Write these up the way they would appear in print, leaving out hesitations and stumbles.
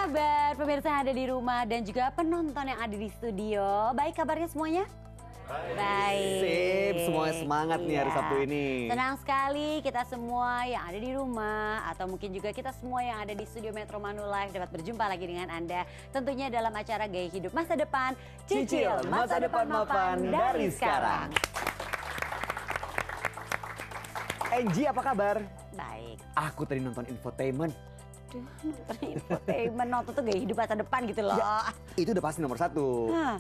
kabar pemirsa yang ada di rumah dan juga penonton yang ada di studio? Baik kabarnya semuanya? Baik. Sip, semuanya semangat nih hari Sabtu ini. Senang sekali kita semua yang ada di rumah atau mungkin juga kita semua yang ada di studio Metro Manulife dapat berjumpa lagi dengan Anda. Tentunya dalam acara Gaya Hidup Masa Depan, Cicil Masa Depan Mapan dari sekarang. Angie, apa kabar? Baik. Aku tadi nonton infotainment. Aduh, nonton infotainment, nonton tuh Gaya Hidup Masa Depan gitu loh. Ya, itu udah pasti nomor 1.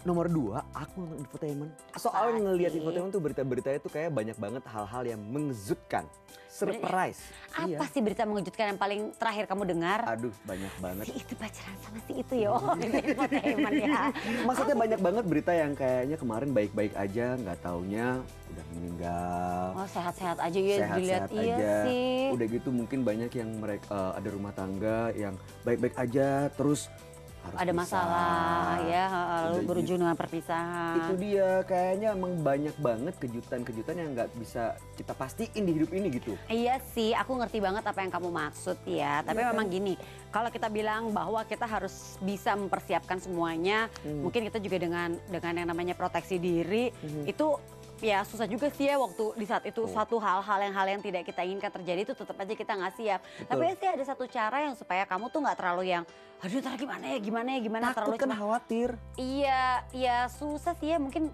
Nomor 2, aku nonton infotainment. Soalnya ngelihat infotainment tuh berita-beritanya tuh kayak banyak banget hal-hal yang mengejutkan. Surprise. Apa sih berita mengejutkan yang paling terakhir kamu dengar? Aduh, banyak banget. Si itu pacaran sama si itu ya. Oh, infotainment ya. Maksudnya banyak banget berita yang kayaknya kemarin baik-baik aja, nggak taunya udah meninggal. Oh, sehat-sehat aja ya dilihat. Sehat-sehat Iya aja. sih. Udah gitu mungkin banyak yang mereka ada rumah tangga yang baik-baik aja terus harus Ada pisah. masalah ya, lalu Udah berujung gitu. dengan perpisahan. Itu dia, kayaknya emang banyak banget kejutan-kejutan yang nggak bisa kita pastiin di hidup ini gitu. Iya sih, aku ngerti banget apa yang kamu maksud ya. Tapi Iya memang gini, kalau kita bilang bahwa kita harus bisa mempersiapkan semuanya, mungkin kita juga dengan yang namanya proteksi diri itu ya susah juga sih ya waktu di saat itu suatu hal yang tidak kita inginkan terjadi itu tetap aja kita nggak siap. Betul. Tapi sih ada satu cara yang supaya kamu tuh nggak terlalu yang aduh ntar gimana Takut terlalu kan cepat. khawatir. Iya susah sih ya, mungkin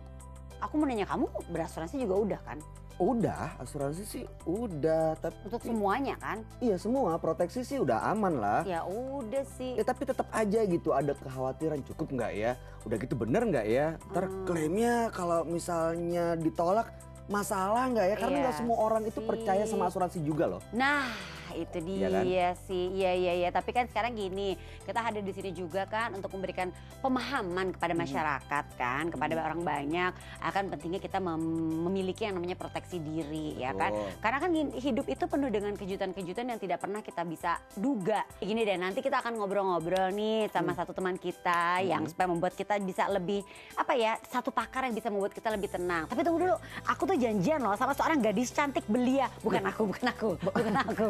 aku mau nanya kamu berasuransi juga udah kan? Udah, asuransi sih udah, tapi Untuk semuanya kan? iya semua proteksi sih udah aman lah. Ya udah sih. Ya tapi tetap aja gitu ada kekhawatiran, cukup nggak ya? Udah gitu bener nggak ya? Ntar klaimnya kalau misalnya ditolak masalah nggak ya? Karena Iya nggak semua orang itu sih. percaya sama asuransi juga loh. Nah, itu dia Iya kan? sih. Iya. Tapi kan sekarang gini, kita hadir di sini juga kan untuk memberikan pemahaman kepada masyarakat kan, kepada orang banyak akan pentingnya kita memiliki yang namanya proteksi diri ya kan. Betul. Karena kan hidup itu penuh dengan kejutan-kejutan yang tidak pernah kita bisa duga. Gini deh, nanti kita akan ngobrol-ngobrol nih sama satu teman kita yang supaya membuat kita bisa lebih apa ya, satu pakar yang bisa membuat kita lebih tenang. Tapi tunggu dulu, aku tuh janjian loh sama seorang gadis cantik belia. Bukan aku.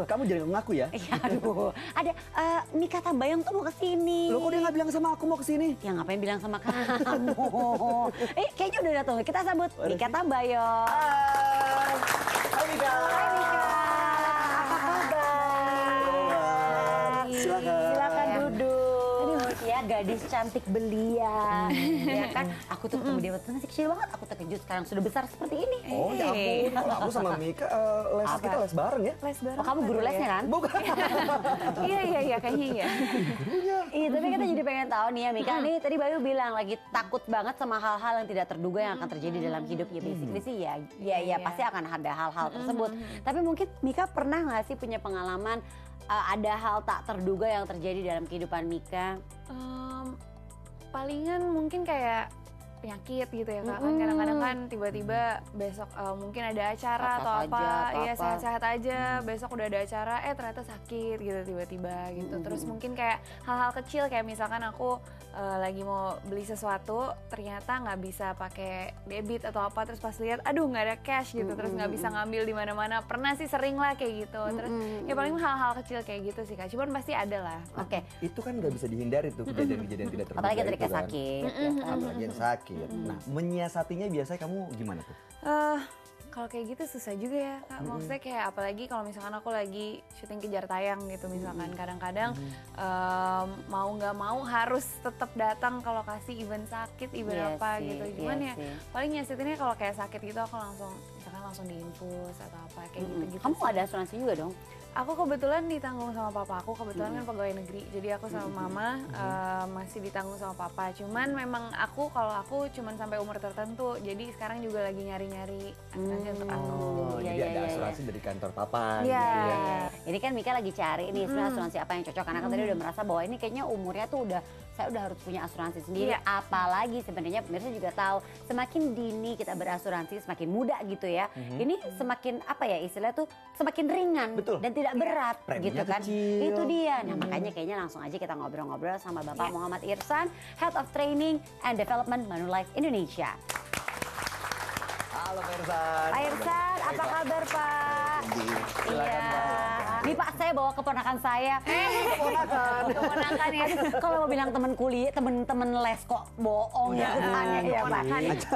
Kamu jangan ngaku ya? Iya, aduh. Ada Mika Tambayong tuh mau kesini. Lo kok dia nggak bilang sama aku mau kesini? Ya ngapain bilang sama kamu? Kayaknya udah datang. Kita sambut Mika Tambayong. Hai Mika. Hai Mika. Apa kabar? Silakan duduk. Ya gadis cantik belia. Ya kan? Aku tuh ketemu dia waktu masih kecil banget. Aku terkejut sekarang sudah besar seperti ini. Oh ya ampun, kalau aku sama Mika kita les bareng ya? Les bareng. Oh, kamu guru lesnya kan? Bukan. Iya, kayaknya iya. Iya, tapi kita jadi pengen tahu nih ya Mika, nih tadi Bayu bilang lagi takut banget sama hal-hal yang tidak terduga yang akan terjadi dalam hidup ya. Basically sih ya pasti akan ada hal-hal tersebut. Tapi mungkin Mika pernah nggak sih punya pengalaman ada hal tak terduga yang terjadi dalam kehidupan Mika? Palingan mungkin kayak penyakit gitu ya Kak. Kan kadang-kadang kan tiba-tiba besok mungkin ada acara Sehat-sehat atau aja, apa. atau Iya apa. sehat-sehat aja. Besok udah ada acara, ternyata sakit gitu tiba-tiba gitu. Terus mungkin kayak hal-hal kecil kayak misalkan aku lagi mau beli sesuatu ternyata nggak bisa pakai debit atau apa, terus pas lihat aduh nggak ada cash gitu, terus nggak bisa ngambil di mana-mana. Pernah sih, sering lah kayak gitu. Terus ya paling hal-hal kecil kayak gitu sih Kak. Cuman pasti ada lah. Oke. Itu kan nggak bisa dihindari tuh kejadian-kejadian tidak terduga. Apalagi ketika itu kan. sakit. Ya kan? Apalagi yang sakit. Nah, menyiasatinya biasanya kamu gimana tuh? Kalau kayak gitu susah juga ya Kak. Maksudnya kayak apalagi kalau misalkan aku lagi syuting kejar tayang gitu misalkan. Kadang-kadang mau nggak mau harus tetap datang ke lokasi event sakit, event Iya apa sih, gitu. iya Cuman ya sih. paling nyiasatinnya kalau kayak sakit gitu aku langsung diinfus atau apa kayak gitu-gitu. Kamu sih. ada asuransi juga dong? Aku kebetulan ditanggung sama papa aku, kebetulan kan pegawai negeri. Jadi aku sama mama masih ditanggung sama papa. Cuman memang kalau aku cuman sampai umur tertentu. Jadi sekarang juga lagi nyari-nyari asuransi untuk aku. Oh, iya, jadi iya, ada iya. asuransi dari kantor papa. Iya. Gitu ya. Ini kan Mika lagi cari nih sebenarnya asuransi apa yang cocok karena kan tadi udah merasa bahwa ini kayaknya umurnya tuh saya udah harus punya asuransi sendiri. Iya. Apalagi sebenarnya pemirsa juga tahu semakin dini kita berasuransi semakin muda gitu ya. Ini semakin apa ya istilahnya tuh semakin ringan Betul. dan tidak berat Preminya gitu kan. kecil. Itu dia. Nah, makanya kayaknya langsung aja kita ngobrol-ngobrol sama Bapak Muhammad Irsan, Head of Training and Development Manulife Indonesia. Halo Pak Irsan. Pak Irsan, apa kabar Pak? Silakan, Iya. Pak. Ini Ini Pak, saya bawa keponakan saya. Keponakan ya. Kalau mau bilang temen kuliah, temen les kok bohong ya kesannya ya Pak.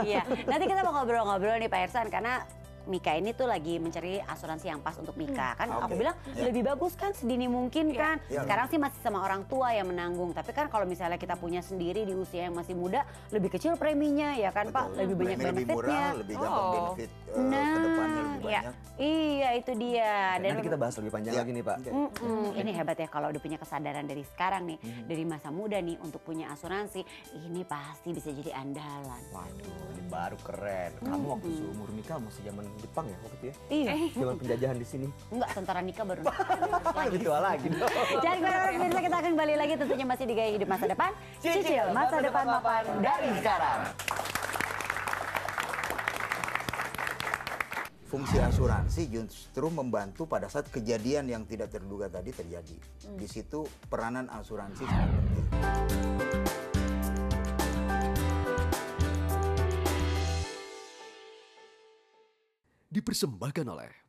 Iya. Nanti kita mau ngobrol-ngobrol nih Pak Ersan, karena Mika ini tuh lagi mencari asuransi yang pas untuk Mika. Kan aku bilang lebih bagus kan sedini mungkin kan. Sekarang sih masih sama orang tua yang menanggung. Tapi kan kalau misalnya kita punya sendiri di usia yang masih muda, lebih kecil preminya ya kan Pak. Lebih banyak Premi lebih benefitnya. murah, lebih gampang benefit Nah, ke depannya lebih iya. banyak. Iya itu dia. Dan Nanti kita bahas lebih panjang lagi nih Pak. Ini hebat ya kalau udah punya kesadaran dari sekarang nih, dari masa muda nih untuk punya asuransi, ini pasti bisa jadi andalan. Waduh, ini baru keren. Kamu waktu seumur Mika masih zaman Jepang ya waktu itu ya? Iya. Zaman penjajahan di sini. Enggak, tentara nikah baru. Lebih tua lagi dong. Jangan kemana-mana pemirsa, kita akan kembali lagi tentunya masih di Gaya Hidup Masa Depan. Cicil masa depan mapan dari sekarang. Fungsi asuransi justru membantu pada saat kejadian yang tidak terduga tadi terjadi. Di situ peranan asuransi sangat penting. Dipersembahkan oleh